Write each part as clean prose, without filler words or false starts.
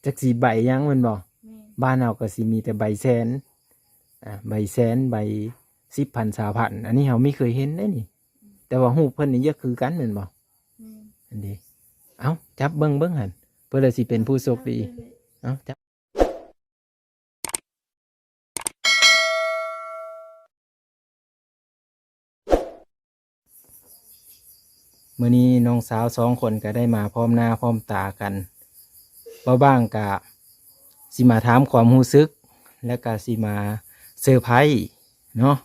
จักสีใบยังมันบอกแม่นบ้านเราก็สิมีแต่ใบแสนใบแสนใบ10,000 20,000อันนี้เราไม่เคยเห็นได้นี่แต่ว่าหูปเพิ่นนี่เยอะคือกันแม่นบอกแม่นอันนี้เอ้าจับเบิ่งหั่นเพื่อเลยสิเป็นผู้โชคดีเอ้าจับมื้อนี้น้องสาว2 คนก็ได้มาพร้อมหน้าพร้อมตากันบ่บ้างกะสิมาถามความรู้สึกแล้วก็สิมาเซอร์ไพรส์เนาะ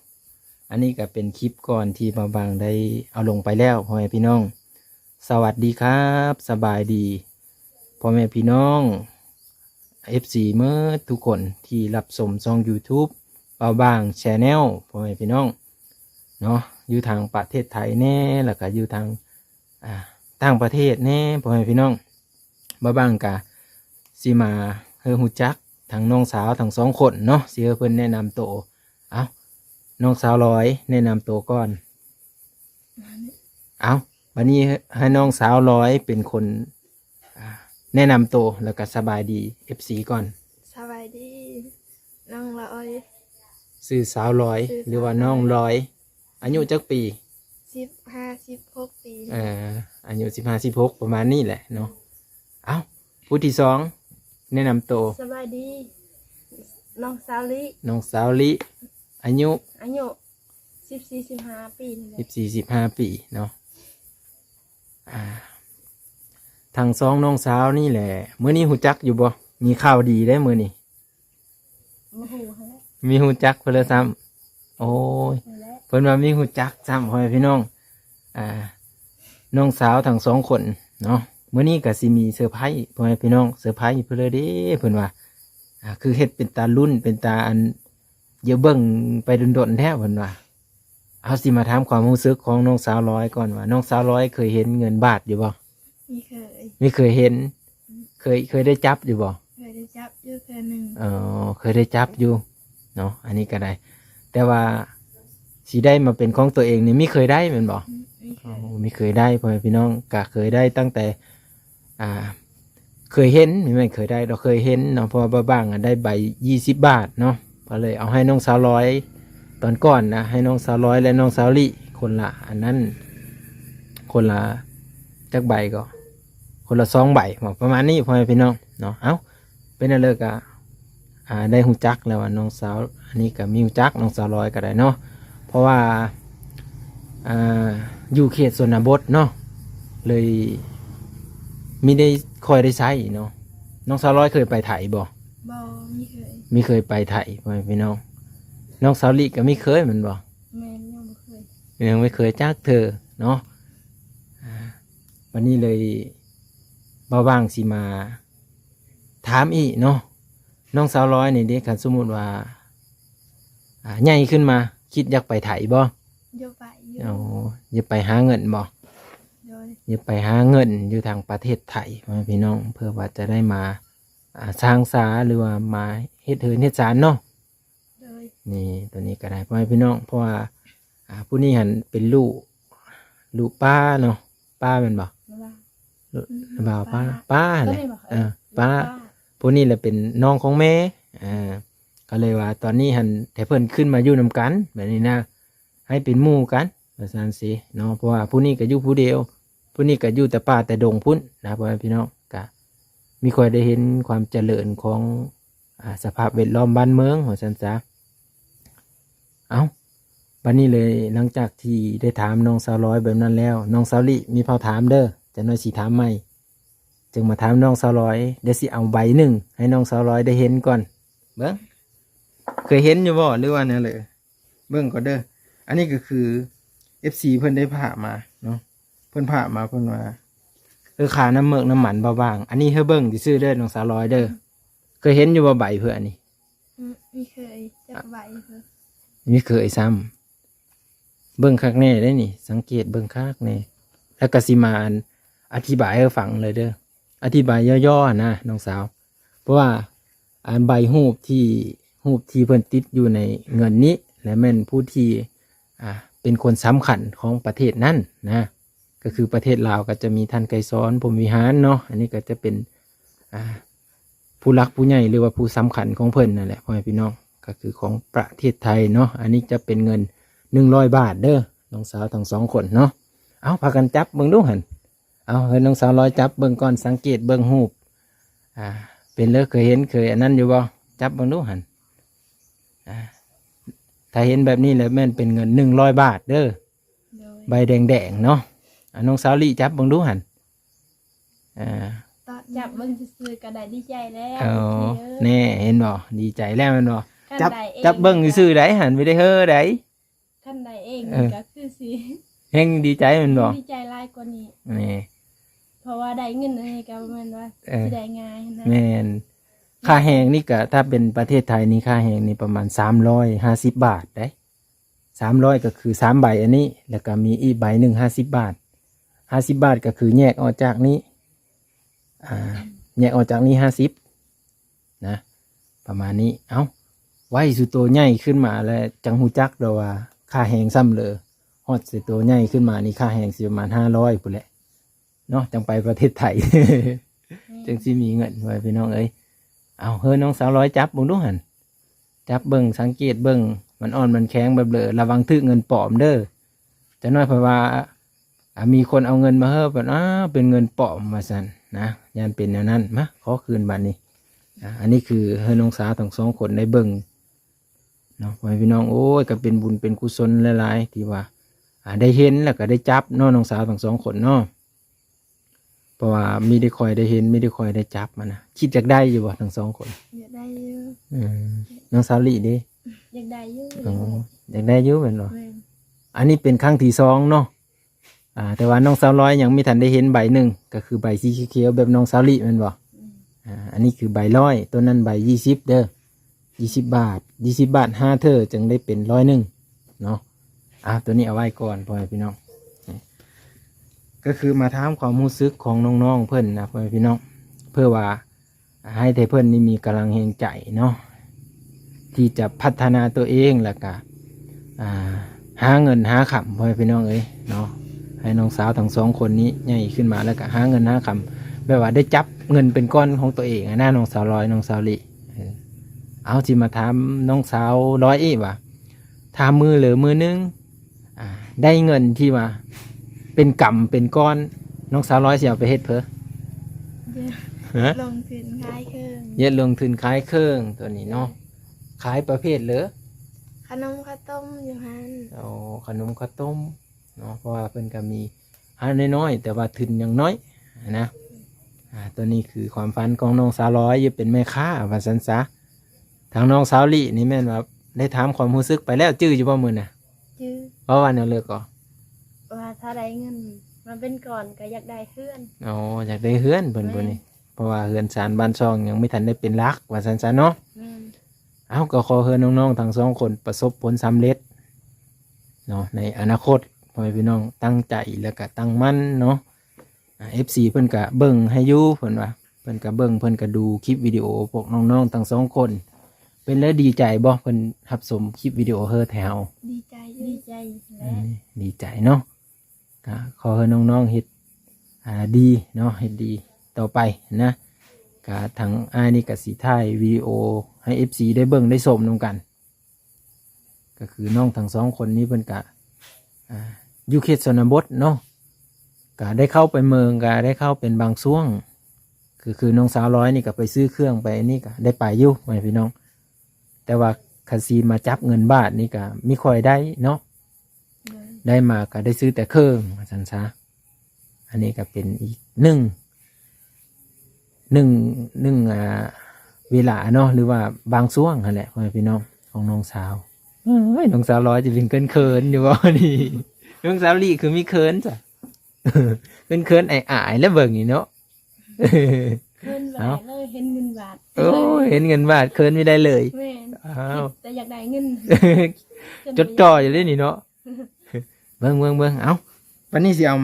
อันนี้ก็เป็นคลิปก่อนที่บ่บางได้เอาลงไปแล้วพ่อแม่พี่น้องสวัสดีครับสบายดีพ่อแม่พี่น้อง FC เมื่อทุกคนที่รับชมช่อง YouTube เบาบางแชนแนลพ่อแม่พี่น้องเนาะอยู่ทางประเทศไทยแน่แล้วก็อยู่ทางต่างประเทศแน่พ่อแม่พี่น้องเบาบางกะสิมาเฮอฮู้จักทางน้องสาวทั้ง2 คนเนาะสิเฮอเพิ่นแนะนำตัวเอาน้องสาวร้อยแนะนำตัวก่อนเอาวันนี้ให้น้องสาวร้อยเป็นคนแนะนำตัวแล้วก็สบายดี FC ก่อน สบายดีน้องละอ้อย ชื่อสาวร้อยหรือว่าน้องร้อยอายุจักปี15-16 ปีอายุ15-16ประมาณนี้แหละเนาะเอาผู้ที่2แนะนำตัวสบายดีน้องสาวลิน้องสาวลิอายุ14-15 ปีนี่แหละ14-15 ปีเนาะทาง2น้องสาวนี่แหละมื้อนี้ฮู้จักอยู่บ่มีข่าวดีได้มื้อนี้มาหูหั่นแหละมีฮู้จักเพิ่นแล้วซ้ำโอ้ยนั่นแหละเพิ่นว่ามีฮู้จักซ้ำพ่อแม่พี่น้องน้องสาวทั้ง2 คนเนาะมื้อนี้ก็สิมีเซอร์ไพรส์พ่อแม่พี่น้องเซอร์ไพรส์เพิ่นเลยเด้เพิ่นว่าคือเฮ็ดเป็นตาลุ้นเป็นตาอันเดี๋ยวเบิ่งไปดนๆแท้เพิ่นว่าเอาสิมาถามความรู้สึกของน้องสาวร้อยก่อนว่าน้องสาวร้อยเคยเห็นเงินบาทอยู่บ่มีเคยไม่เคยเห็นเคยได้จับอยู่บ่เคยได้จับอยู่เทื่อหนึงเคยได้จับอยู่เนาะอันนี้ก็ได้แต่ว่าสิได้มาเป็นของตัวเองนี่ไม่เคยได้แม่นบ่ไม่เคยได้พ่อแม่พี่น้องก็เคยได้ตั้งแต่เคยเห็นไม่เคยได้เราเคยเห็นเนาะเพราะว่าบ้างได้ใบ20 บาทเนาะก็เลยเอาให้น้องสาวร้อยตอนก่อนนะให้น้องสาวร้อยและน้องสาวลิคนละอันนั้นคนละจักใบก็คนละ2 ใบประมาณนี้พ่อแม่พี่น้องเนาะเอ้าเป็นอะไรก็ได้ฮู้จักแล้วว่าน้องสาวอันนี้ก็มีฮู้จักน้องสาวร้อยก็ได้เนาะเพราะว่าอยู่เขตชนบทเนาะเลยไม่ได้คอยได้ใช้เนาะน้องสาวร้อยเคยไปไถบ่บ่มีเคยไม่เคยไปไถพ่อแม่พี่น้องน้องสาวลิก็ไม่เคยเหมือนบ่แม่นยังบ่เคยยังไม่เคยจักเธอเนาะวันนี้เลยบ้างสิมาถามอีกเนาะน้องสาวร้อยนี่เด็กคันสมมุติว่าใหญ่ขึ้นมาคิดอยากไปไถบ่อยู่ไปอยู่อย่าไปหาเงินบ่โดยอย่าไปหาเงินอยู่ทางประเทศไทยพ่อแม่พี่น้องเพื่อว่าจะได้มาสร้างสาหรือว่ามาเฮ็ดเฮือนเฮ็ดศาลเนาะโดยนี่ตัวนี้ก็ได้พ่อแม่พี่น้องเพราะว่าผู้นี้หันเป็นลูกป้าเนาะป้าเป็นบ่บ่าวป้าแหละป้าผู้นี้แหละเป็นน้องของแม่ก็เลยว่าตอนนี้หันแต่เพิ่นขึ้นมาอยู่นำกันแบบนี้นะให้เป็นหมู่กันว่าซั่นสิเนาะเพราะว่าผู้นี้ก็อยู่ผู้เดียวผู้นี้ก็อยู่แต่ป่าแต่ดงพุ่นนะพ่อแม่พี่น้องก็มีค่อยได้เห็นความเจริญของสภาพแวดล้อมบ้านเมืองว่าซั่นซะเอ้าบัดนี้เลยหลังจากที่ได้ถามน้องสาวร้อยแบบนั้นแล้วน้องสาวลิมีเผาถามเด้อจะน้อยสิถามใหม่จึงมาถามน้องสาวร้อยเดี๋ยวสิเอาใบหนึ่งให้น้องสาวร้อยได้เห็นก่อนเบิ่งเคยเห็นอยู่บ่หรือว่าเนี่ยเลยเบิ่งก่อนเด้ออันนี้ก็คือ FC เพิ่นได้ผ่ามาเนาะเพิ่นผ่ามาเพิ่นว่าขาน้ำเมือกน้ำหมันเบาบางอันนี้เฮาเบิ่งสิซื้อเด้อน้องสาวร้อยเด้อเคยเห็นอยู่บ่ใบเพิ่นอันนี้มีเคยจักใบเพิ่นมีเคยซ้ำเบิ่งคักแน่ได้นี่สังเกตเบิ่งคักแน่แล้วก็สิมาอธิบายให้ฟังเลยเด้ออธิบายย่อๆนะน้องสาวเพราะว่าใบรูปที่เพิ่นติดอยู่ในเงินนี้และแม่นผู้ที่เป็นคนสำคัญของประเทศนั้นนะก็คือประเทศลาวก็จะมีท่านไกรสอนพรหมวิหารเนาะอันนี้ก็จะเป็น ผู้รักผู้ใหญ่หรือว่าผู้สำคัญของเพิ่นนั่นแหละพ่อแม่พี่น้องก็คือของประเทศไทยเนาะอันนี้จะเป็นเงิน100 บาทเด้อน้องสาวทั้ง2 คนเนาะเอาพากันจับเบิ่งดูหั่นเอาเฮ้ยน้องสาวร้อยจับเบิ่งก่อนสังเกตเบิ่งรูปเป็นเลยเคยเห็นเคยอันนั้นอยู่บ่จับเบิ่งดูหั่นถ้าเห็นแบบนี้แล้วแม่นเป็นเงิน100 บาทเด้อ โดย ใบแดงๆเนาะน้องสาวลี่จับเบิ่งดูหั่นตอน จับเบิ่งซื่อๆก็ได้ดีใจแล้ว เอาแน่เห็นบ่ดีใจแล้วแม่นบ่ คัน จับ ใดอง จับเบิ่งซื่อๆได้หั่นไม่ได้เฮ้อได้ คันใดเอง เออ ก็คือสิ เฮงดีใจแม่นบ่ ดีใจหลายกว่านี้ นี่ เพราะว่าได้เงินอันนี้ก็แม่นว่า เออ สิได้ง่ายนะ แม่นค่าแหงนี่ก็ถ้าเป็นประเทศไทยนี่ค่าแหงนี่ประมาณ350 บาทได้300ก็คือ3ใบอันนี้แล้วก็มีอีกใบหนึ่ง50 บาท50 บาทก็คือแยกออกจากนี้แยกออกจากนี้50นะประมาณนี้เอ้าไว้สุดตัวใหญ่ขึ้นมาแล้วจังหูจักเดาว่าค่าแหงซ้ำเลยฮอดสุดตัวใหญ่ขึ้นมานี่ค่าแหงสิประมาณ500พุ่นแหละเนาะจังไปประเทศไทย จังสิมีเงินไว้พี่น้องเอ้ยเอาเฮ้ยน้องสาวร้อยจับเบิ่งดูหั่นจับเบิ่งสังเกตเบิ่งมันอ่อนมันแข็งแบบเบลอระวังถึกเงินปลอมเด้อจะน้อยเพราะว่ามีคนเอาเงินมาเฮ้อแบบเป็นเงินปลอมมาสั่นนะยันเป็นแนวนั้นมาขอคืนบัดนี้อันนี้คือเฮ้ยน้องสาวทั้ง2 คนได้เบิ่งเนาะไว้พี่น้องโอ้ยก็เป็นบุญเป็นกุศลหลายๆที่ว่าได้เห็นแล้วก็ได้จับเนาะน้องสาวทั้ง2 คนเนาะเพราะว่ามีได้คอยได้เห็นไม่ได้คอยได้จับมันนะคิดอยากได้อยู่บ่ทั้ง2 คน อยากได้อยู่ น้องสาวลี่ดิ อยากได้อยู่ อ๋ออยากได้อยู่เป็นบ่ แม่น อันนี้เป็นครั้งที่2เนาะแต่ว่าน้องสาวร้อยยังไม่ทันได้เห็นใบหนึ่งก็คือใบสีเขียวๆแบบน้องสาวลี่เป็นบ่อันนี้คือใบ100ตัวนั้นใบ20เด้อ20 บาท20 บาท5เธอจึงได้เป็น101เนาะตัวนี้เอาไว้ก่อนพ่อแม่พี่น้องก็คือมาถามความรู้สึกของน้องๆเพื่อนนะพ่อแม่พี่น้องเพื่อว่าให้แต่เพื่อนนี่มีกำลังแห่งใจเนาะที่จะพัฒนาตัวเองแล้วก็หาเงินหาคำพ่อแม่พี่น้องเอ้ยเนาะให้น้องสาวทั้ง2 คนนี้ใหญ่ขึ้นมาแล้วก็หาเงินหาคำแบบว่าได้จับเงินเป็นก้อนของตัวเองนะน้องสาวร้อยน้องสาวลิเอาจิมาถามน้องสาวร้อยอีกว่าทามือหรือมือนึงได้เงินที่ว่าเป็นกำเป็นก้อนน้องสาวร้อยเสียไปเฮ็ดเพอ เยอะลงทุนขายเครื่อง เย็ดลงทุนขายเครื่องตัวนี้เนาะขายประเภทเหรอ ขนมข้าวต้มอยู่หัน เอาขนมข้าวต้มเนาะเพราะว่าเพิ่นก็มีหาน้อยๆแต่ว่าทุนยังน้อยนะตัวนี้คือความฝันของน้องสาวร้อยจะเป็นแม่ค้าว่าซั่นซะทางน้องสาวลี่นี่แม่นว่าได้ถามความรู้สึกไปแล้วจื้ออยู่บ่มื้อน่ะ จื้อ เพราะว่าแนวเลิกก็ ว่าถ้าได้เงินมาเป็นก่อนก็อยากได้เพื่อน อ๋ออยากได้เฮือนเพิ่นบ่นี่เพราะว่าเฮือนศาลบ้านช่องยังไม่ทันได้เป็นหลักว่าซั่นซะเนาะ แม่น เอาก็ขอให้น้องๆทั้ง2 คนประสบผลสำเร็จเนาะในอนาคตพ่อแม่พี่น้องตั้งใจแล้วก็ตั้งมั่นเนาะFC เพิ่นก็เบิ่งให้อยู่เพิ่นว่าเพิ่นก็เบิ่งเพิ่นก็ดูคลิปวิดีโอพวกน้องๆทั้ง2 คนเป็นแล้วดีใจบ่เพิ่นรับชมคลิปวิดีโอเฮอแถว ดีใจอยู่ ดีใจและ ดีใจเนาะก็ขอให้น้องๆเฮ็ดดีเนาะเฮ็ดดีต่อไปนะก็ทางอ้ายนี่ก็สิถ่ายวิดีโอให้ FC ได้เบิ่งได้ชมนำกัน ก็คือน้องทั้ง2 คนนี้เพิ่นก็อยู่เขตชนบทเนาะก็ได้เข้าไปเมืองก็ได้เข้าเป็นบางช่วงคือน้องสาวร้อยนี่ก็ไปซื้อเครื่องไปนี่ก็ได้ไปอยู่ไว้พี่น้องแต่ว่าคาซีมาจับเงินบาทนี่ก็ไม่ค่อยได้เนาะ โดย ได้มาก็ได้ซื้อแต่เครื่องมาสันซะอันนี้ก็เป็นอีกหนึ่งเวลาเนาะหรือว่าบางช่วงนั่นแหละไว้พี่น้องของน้องสาวน้องสาวร้อยจะเป็นเขินอยู่บ่นี่ น้องสาวลี่คือมีเขินจ้ะ เขินอายๆแล้วเบิ่งนี่เนาะ เงินบาทเลยเห็นเงินบาท โอ้เห็นเงินบาทเขินไม่ได้เลย แม่น อ้าว แต่อยากได้เงิน จดจ่ออยู่เลยนี่เนาะ เบิ่งเอ้าวันนี้สิเอา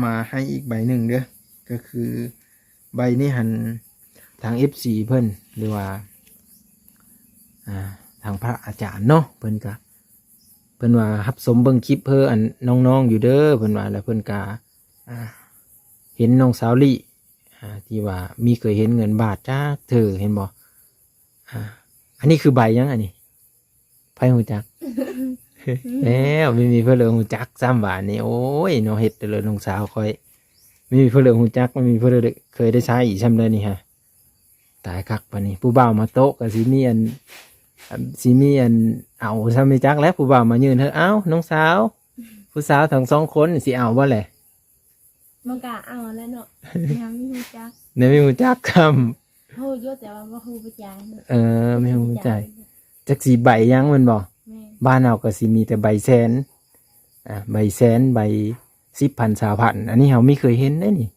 มาให้อีกใบหนึ่งเด้อก็คือใบนี้หันทาง FC เพิ่นหรือว่าทางพระอาจารย์เนาะเพิ่นก็เพิ่นว่ารับสมเบิ่งคลิปเพิ่นอันน้องๆอยู่เด้อเพิ่นว่าแล้วเพิ่นก็เห็นน้องสาวลี่ ที่ว่ามีเคยเห็นเงินบาทจ้าเธอเห็นบ่อันนี้คือใบยังอันนี้ไผหูจัก แล้วไม่มีเพื่อนเลยหูจักซ้ำบาทนี่โอ้ยเนาะเฮ็ดแต่เลยน้องสาวคอยไม่มีเพื่อนเลยหูจักไม่มีเพื่อนเลยเคยได้ใช้อีกซ้ำเลยนี่ฮะตายคักปะนี่ผู้บ่าวมาโต๊ะกับซีมีอันเอาซ้ำไม่จักแล้วผู้บ่าวมายืนเธอเอ้าน้องสาวผู้สาวทั้งสองคนสิเอาบ่แหละ มันก็เอาแล้วเนาะยังไม่รู้จัก เนี่ยไม่หูจักค ฮู้อยู่แต่ว่าบ่ฮู้ประจายเนาะ ำไม่หูใจจักสีใบยังมันบอก แม่ บ้านเราก็สิมีแต่ใบแสนใบแสนใบ10,000 20,000อันนี้เราไม่เคยเห็นได้นี่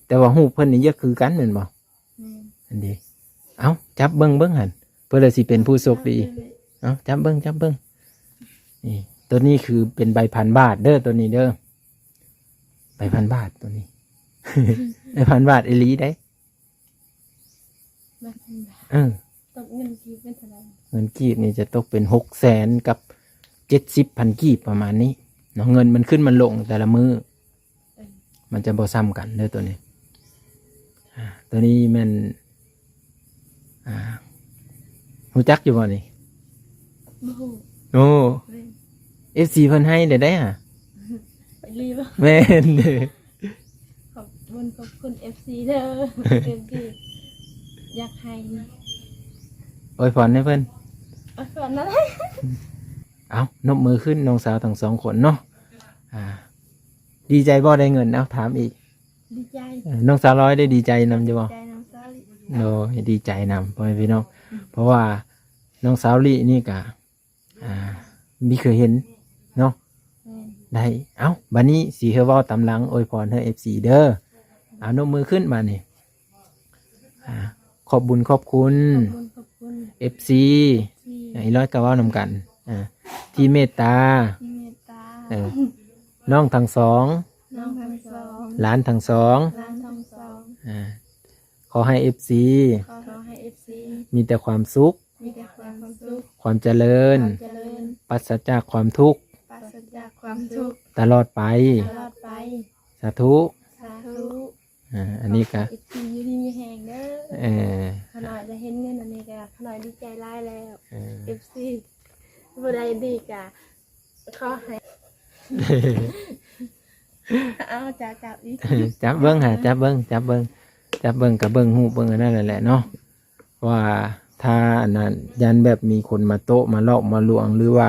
แต่ว่าหูเพิ่นนี่เยอะคือกันเหมือนบ่ แม่ อันนี้เอ้าจับเบิ่งหันเพื่อเลยสิเป็นผู้โชคดีเอ้าจับเบิ่งนี่ตัวนี้คือเป็นใบ1,000 บาทเด้อตัวนี้เด้อใบ1,000 บาทตัวนี้ ใบ1,000 บาทอีหลีได้ บ่ทัน ตกเงินกีบเป็นเท่าไหร่ เงินกีบนี่จะตกเป็น600,000กับ70,000กีบประมาณนี้เนาะเงินมันขึ้นมันลงแต่ละมือมันจะบ่ซ้ำกันเด้อตัวนี้ตัวนี้มันรู้จักอยู่บ่นี่ บ่ฮู้ โอ้ แม่ FC เพิ่นให้ได้อ่ะ ไปรีบ แม่นเด้อ ขอบคุณ FC เด้อ FC อยากให้ อวยพรให้เพิ่น ก่อนนั้น เอานบมือขึ้นน้องสาวทั้งสองคนเนาะดีใจบ่ได้เงินเอาถามอีก ดีใจ น้องสาวร้อยได้ดีใจนำจะบ่ ใจน้องสาว โอ้ดีใจนำพ่อแม่พี่น้องเพราะว่าน้องสาวลี่นี่กะมีเคยเห็นเนาะ แม่ ได้เอาบัดนี้สีเฮาเว้าตำหลังอวยพรให้ FC เด้อเอานบมือขึ้นมานี่ขอบบุญขอบคุณ ขอบคุณ FC ที่ ไอ้ร้อยก็เว้านำกันที่เมตตา ที่เมตตา น้องทั้งสอง น้องทั้งสอง หลานทั้งสอง ร้านทั้งสอง ขอให้ FC ขอให้ FC มีแต่ความสุข มีแต่ความสุข ความเจริญ ความเจริญ ปราศจากความทุกข์ ปราศจากความทุกข์ ตลอดไป ตลอดไป สาธุ สาธุ อันนี้ก็ FC อยู่ดีมีแหงเด้อ เออ ขน่อยจะเห็นเงินอันนี้ก็ขน่อยดีใจร้ายแล้ว เออ FC บ่ได้ดีกะขอให้ เอาจับอีก จับเบิ้งจับเบิ้งกับเบิ้งหูเบิ้งอันนั้นแหละเนาะว่าถ้าอันนั้นยันแบบมีคนมาโต๊ะมาลอกมาลวงหรือว่า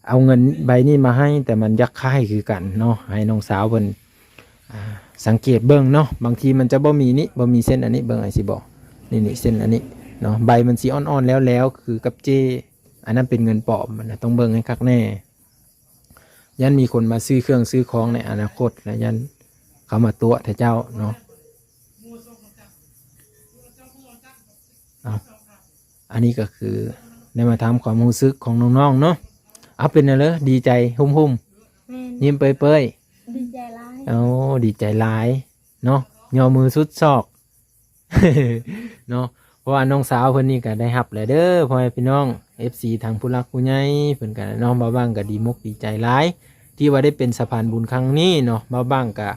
เอาเงินใบนี้มาให้แต่มันยักค่ายคือกันเนาะให้น้องสาวเพิ่นสังเกตเบิ้งเนาะบางทีมันจะบ่มีเส้นอันนี้เบิ้งไอ้สิบอกนี่เส้นอันนี้เนาะใบมันสีอ่อนๆแล้วคือกับเจอันนั้นเป็นเงินปลอมมันนะต้องเบิ้งให้คักแน่ยันมีคนมาซื้อเครื่องซื้อของในอนาคตและยันเขามาตัวแต่เจ้าเนาะอันนี้ก็คือได้มาทำความรู้สึกของน้องๆเนาะเอาเป็นอะไรดีใจหุ่ม แม่น ๆยิ้มเปย ดีใจร้าย ๆโอ้ดีใจหลายเนาะย่อมือสุดซอก เนาะเพราะว่าน้องสาวเพิ่นนี่ก็ได้รับแล้วเด้อพ่อแม่พี่น้อง FC ทางผู้รักผู้ใหญ่เพิ่นก็น้องบ่าวบ้างก็ดีมกดีใจหลายที่ว่าได้เป็นสะพานบุญครั้งนี้เนาะบ่าวบ้างก็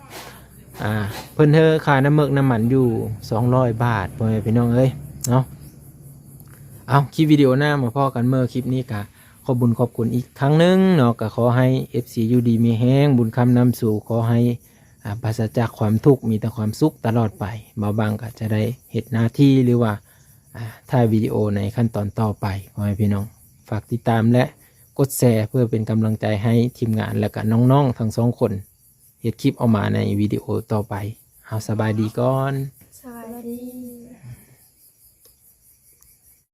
เพิ่นเธอค่าน้ำมึกน้ำมันอยู่200 บาทพ่อแม่พี่น้องเอ้ยเนาะเอาคลิปวิดีโอหน้ามาพ่อกันเมื่อคลิปนี้ก็ขอบบุญขอบคุณอีกครั้งหนึงเนาะก็ขอให้ FC อยู่ดีมีแห้งบุญคำนำสู่ขอให้ปราศจากความทุกข์มีแต่ความสุขตลอดไปบ่าวบ้างก็จะได้เฮ็ดหน้าที่หรือว่าถ่ายวิดีโอในขั้นตอนต่อไปขอให้พี่น้องฝากติดตามและกดแชร์เพื่อเป็นกำลังใจให้ทีมงานและก็น้องๆทั้งสองคนเฮ็ดคลิปออกมาในวิดีโอต่อไปเอาสบายดีก่อน